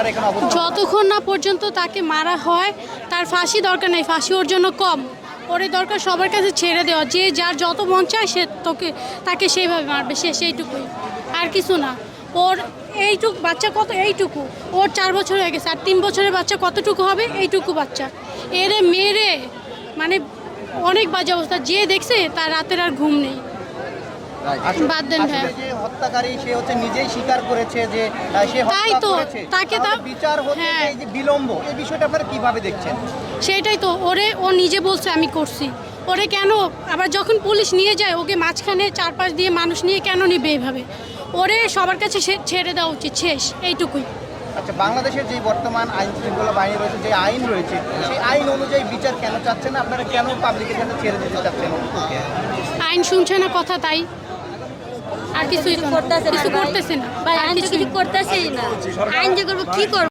আপনারা এখানে অবস্থান? যতক্ষণ না পর্যন্ত তাকে মারা হয় তার ফাঁসি দরকার নেই, ফাঁসি ওর জন্য কম। ওর দরকার সবার কাছে ছেড়ে দেওয়া, যে যার যত মন চায় সে তাকে সেইভাবে মারবে, সেইটুকুই, আর কিছু না। ওর এইটুকু বাচ্চা, কত এইটুকু, ওর 4 বছর হয়ে গেছে, আর 3 বছরের বাচ্চা কতটুকু হবে? এইটুকু বাচ্চা এরে মেরে মানে অনেক বাজে অবস্থা। যে দেখছে তার রাতের আর ঘুম নেই। বাদ দেন ভাই, যে হত্যাকারী সে হচ্ছে নিজেই স্বীকার করেছে যে সে তাই হত্যা তো, করেছে, তাকে তাহলে বিচার হতে হ্যাঁ। এই যে বিলম্ব, এই বিষয়টা আপনারা কিভাবে দেখছেন? সেইটাই তো, ও নিজে বলছে আমি করছি। ওরে কেন আবার যখন পুলিশ নিয়ে যায় ওকে মাঝখানে চারপাশ দিয়ে মানুষ নিয়ে কেন নিবে এইভাবে? ওরে সবার কাছে ছেড়ে দেওয়া উচিত, শেষ, এইটুকুই। আচ্ছা, বাংলাদেশের যে বর্তমান আইন শৃঙ্খলা বাহিনী রয়েছে, যে আইন রয়েছে, সেই আইন অনুযায়ী বিচার কেন চাচ্ছেন না আপনারা? কেন পাবলিকের কাছে ছেড়ে দিতে চাচ্ছেন? আইন শুনছে না কথা, তাই আর কিছুই করতেছে না, কিছু করতেছে না। ভাই আইন তো কিছু করতেছেই না। আইন যে করবো কি করবো?